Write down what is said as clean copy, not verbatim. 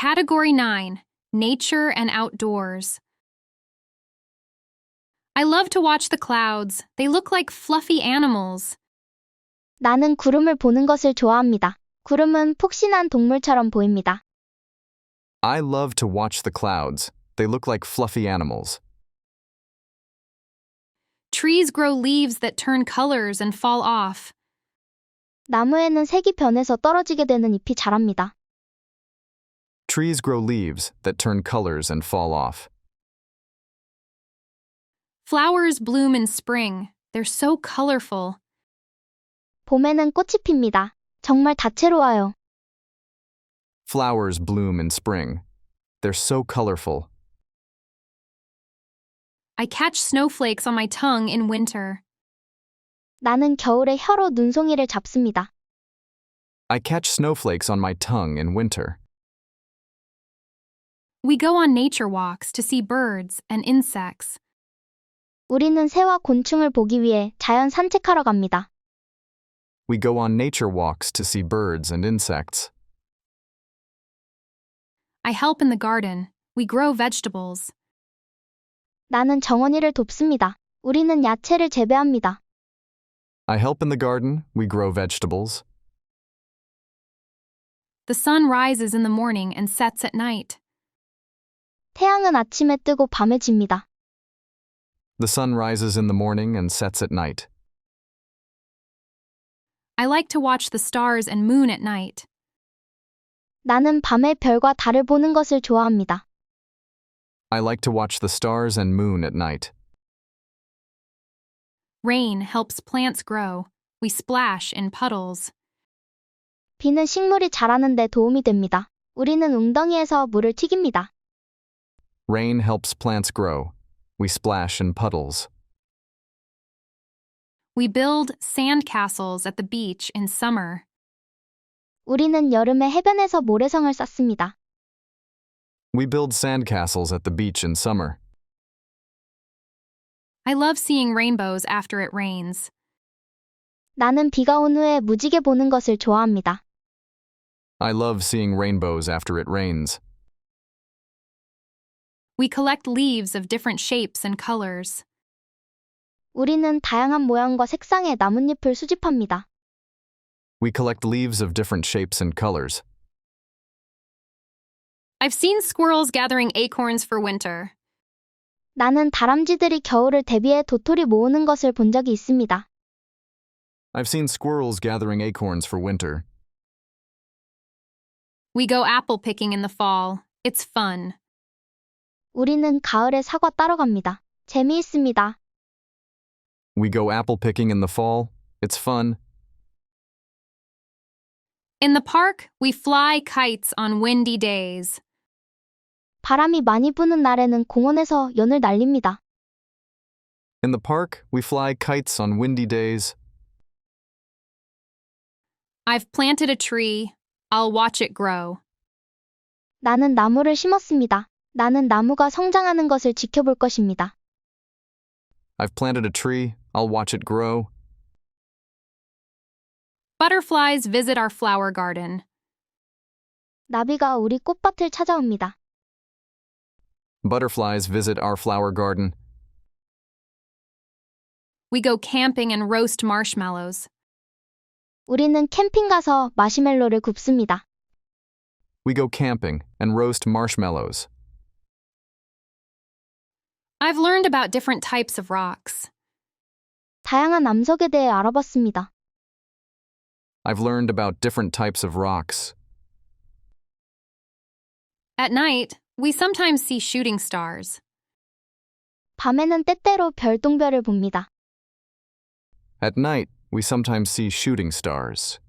Category 9, Nature and Outdoors. I love to watch the clouds. They look like fluffy animals. 나는 구름을 보는 것을 좋아합니다. 구름은 폭신한 동물처럼 보입니다. I love to watch the clouds. They look like fluffy animals. Trees grow leaves that turn colors and fall off. 나무에는 색이 변해서 떨어지게 되는 잎이 자랍니다. Trees grow leaves that turn colors and fall off. Flowers bloom in spring. They're so colorful. 봄에는 꽃이 핍니다. 정말 다채로워요. Flowers bloom in spring. They're so colorful. I catch snowflakes on my tongue in winter. 나는 겨울에 혀로 눈송이를 잡습니다. I catch snowflakes on my tongue in winter. We go on nature walks to see birds and insects. 우리는 새와 곤충을 보기 위해 자연 산책하러 갑니다. We go on nature walks to see birds and insects. I help in the garden. We grow vegetables. 나는 정원이를 돕습니다. 우리는 야채를 재배합니다. I help in the garden. We grow vegetables. The sun rises in the morning and sets at night. 태양은 아침에 뜨고 밤에 집니다. The sun rises in the morning and sets at night. I like to watch the stars and moon at night. 나는 밤에 별과 달을 보는 것을 좋아합니다. I like to watch the stars and moon at night. Rain helps plants grow. We splash in puddles. 비는 식물이 자라는 데 도움이 됩니다. 우리는 웅덩이에서 물을 튀깁니다. Rain helps plants grow. We splash in puddles. We build sand castles at the beach in summer. 우리는 여름에 해변에서 모래성을 쌓습니다. We build sandcastles at the beach in summer. I love seeing rainbows after it rains. 나는 비가 온 후에 무지개 보는 것을 좋아합니다. I love seeing rainbows after it rains. We collect leaves of different shapes and colors. 우리는 다양한 모양과 색상의 나뭇잎을 수집합니다. We collect leaves of different shapes and colors. I've seen squirrels gathering acorns for winter. 나는 다람쥐들이 겨울을 대비해 도토리 모으는 것을 본 적이 있습니다. I've seen squirrels gathering acorns for winter. We go apple picking in the fall. It's fun. 우리는 가을에 사과 따러 갑니다. 재미있습니다. We go apple picking in the fall. It's fun. In the park, we fly kites on windy days. 바람이 많이 부는 날에는 공원에서 연을 날립니다. In the park, we fly kites on windy days. I've planted a tree. I'll watch it grow. 나는 나무를 심었습니다. 나는 나무가 성장하는 것을 지켜볼 것입니다. I've planted a tree. I'll watch it grow. Butterflies visit our flower garden. 나비가 우리 꽃밭을 찾아옵니다. Butterflies visit our flower garden. We go camping and roast marshmallows. 우리는 캠핑 가서 마시멜로를 굽습니다. We go camping and roast marshmallows. I've learned about different types of rocks. 다양한 암석에 대해 알아봤습니다. I've learned about different types of rocks. At night, we sometimes see shooting stars. 밤에는 때때로 별똥별을 봅니다. At night, we sometimes see shooting stars.